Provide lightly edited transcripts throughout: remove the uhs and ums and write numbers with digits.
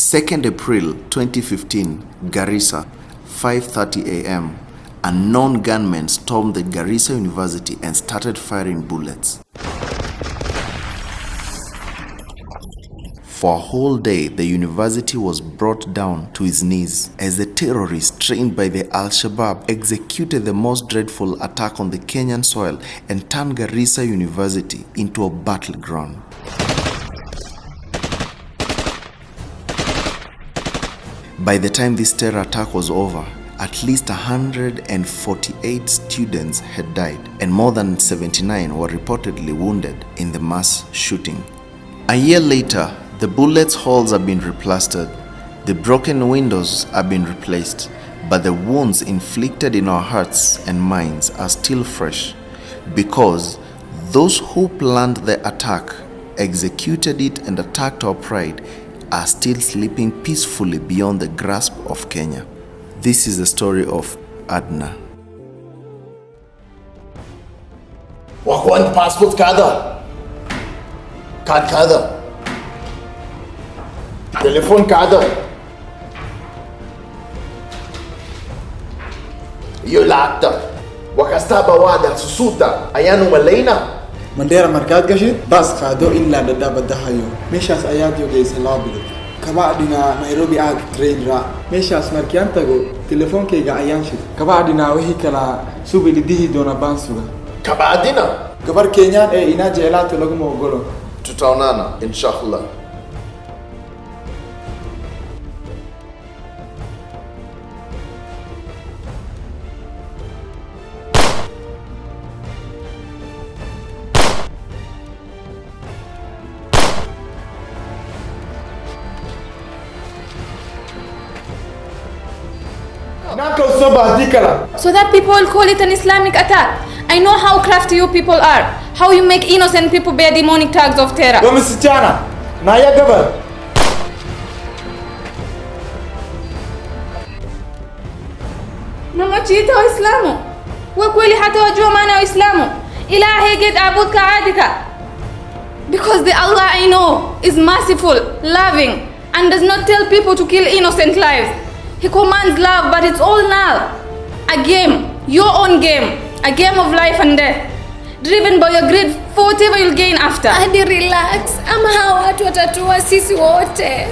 2nd April 2015, Garissa, 5:30 a.m. Unknown gunmen stormed the Garissa University and started firing bullets. For a whole day, the university was brought down to its knees as the terrorists trained by the Al-Shabaab executed the most dreadful attack on the Kenyan soil and turned Garissa University into a battleground. By the time this terror attack was over, at least 148 students had died and more than 79 were reportedly wounded in the mass shooting. A year later, the bullets' holes have been replastered, the broken windows have been replaced, but the wounds inflicted in our hearts and minds are still fresh because those who planned the attack, executed it and attacked our pride are still sleeping peacefully beyond the grasp of Kenya. This is the story of Adna. Want passport kada? Card kada? Telephone kada? Iyo laptop. Wakastaba wada susuta. Ayanu malena. Mandera markaad gashid bas qaado ilaa dadabadahayo meeshaas ayaad joogaysa laabilo kabacdina Nairobi aad train ra meeshaas markaan tago telefoonkayga ayaan shid kabacdina wixii kala suubilidihi doona baan suga kabacdina gabar Kenyan ee ina jeelaato lagu moogolo tutaonana inshallah. So that people will call it an Islamic attack. I know how crafty you people are. How you make innocent people bear demonic tags of terror. Naya gabar. Mama chita wa Islamu. Wa kweli hata wajua maana wa Islamu. Ilahi get abud ka'adika. Because the Allah I know is merciful, loving, and does not tell people to kill innocent lives. He commands love, but it's all now. A game, your own game. A game of life and death. Driven by your greed for whatever you'll gain after. Adi relax. Ama hawa watu watatua sisi wote.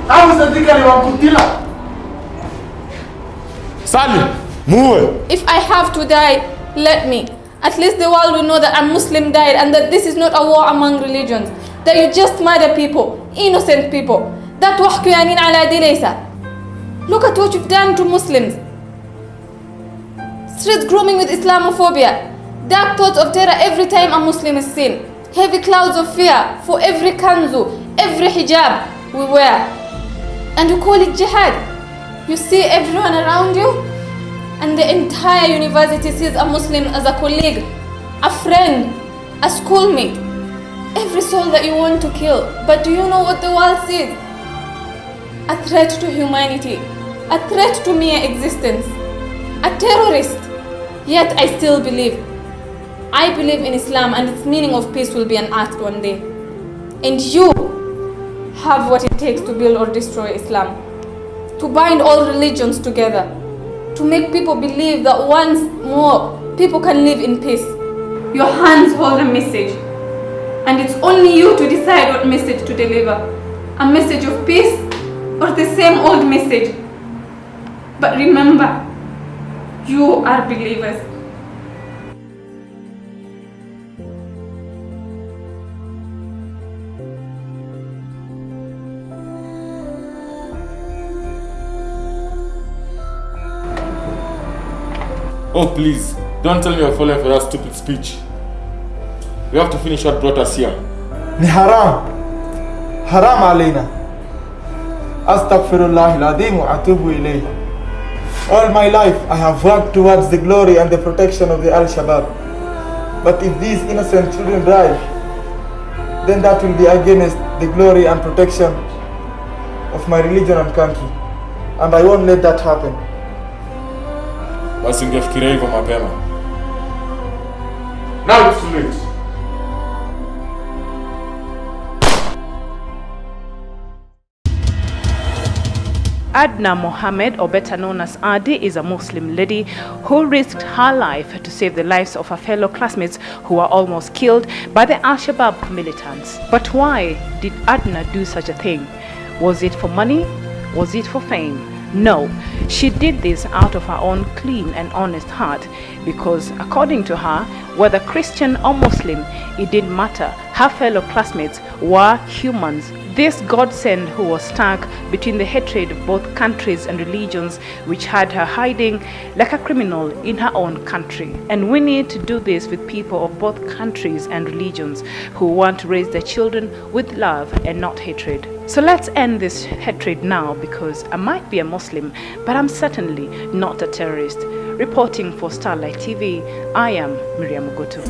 Amus nadika ni wakutila. Sali, muwe. If I have to die, let me. At least the world will know that a Muslim died and that this is not a war among religions. That you just murder people, innocent people. That wahku yanin ala dilaysa. Look at what you've done to Muslims. Streets grooming with Islamophobia. Dark thoughts of terror every time a Muslim is seen. Heavy clouds of fear for every kanzu, every hijab we wear. And you call it jihad. You see everyone around you, and the entire university sees a Muslim as a colleague, a friend, a schoolmate. Every soul that you want to kill. But do you know what the world sees? A threat to humanity, a threat to mere existence, a terrorist. Yet I still believe. I believe in Islam and its meaning of peace will be unearthed one day. And you have what it takes to build or destroy Islam. To bind all religions together. To make people believe that once more people can live in peace. Your hands hold a message. And it's only you to decide what message to deliver. A message of peace or the same old message. But remember, you are believers. Oh please, don't tell me you're falling for that stupid speech. We have to finish what brought us here. Ni haram. Haram alayna. Astaghfirullah al-azim wa atubu ilayh. All my life I have worked towards the glory and the protection of the Al-Shabaab. But if these innocent children die, then that will be against the glory and protection of my religion and country. And I won't let that happen. Basi ungefikiria hivyo mapema. Now it's too late. Adna Mohammed, or better known as Adi, is a Muslim lady who risked her life to save the lives of her fellow classmates who were almost killed by the Al-Shabaab militants. But why did Adna do such a thing? Was it for money? Was it for fame? No, she did this out of her own clean and honest heart because, according to her, whether Christian or Muslim, it didn't matter. Her fellow classmates were humans. This godsend who was stuck between the hatred of both countries and religions, which had her hiding like a criminal in her own country. And we need to do this with people of both countries and religions who want to raise their children with love and not hatred. So let's end this hatred now, because I might be a Muslim, but I'm certainly not a terrorist. Reporting for Starlight TV, I am Miriam Ugotu.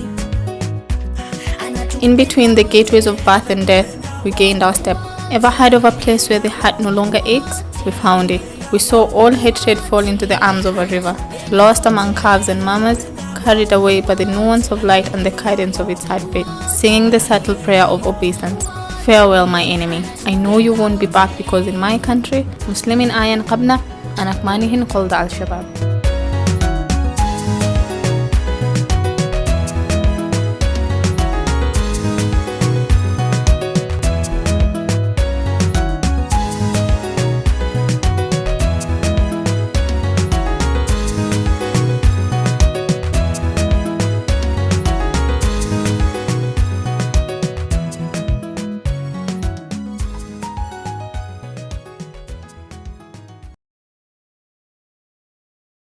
In between the gateways of birth and death, we gained our step. Ever heard of a place where the heart no longer aches? We found it. We saw all hatred fall into the arms of a river, lost among calves and mamas, carried away by the nuance of light and the cadence of its heartbeat, singing the subtle prayer of obeisance. Farewell, my enemy. I know you won't be back, because in my country, Muslimin ayan qabna, anak manihin called Al-Shabaab.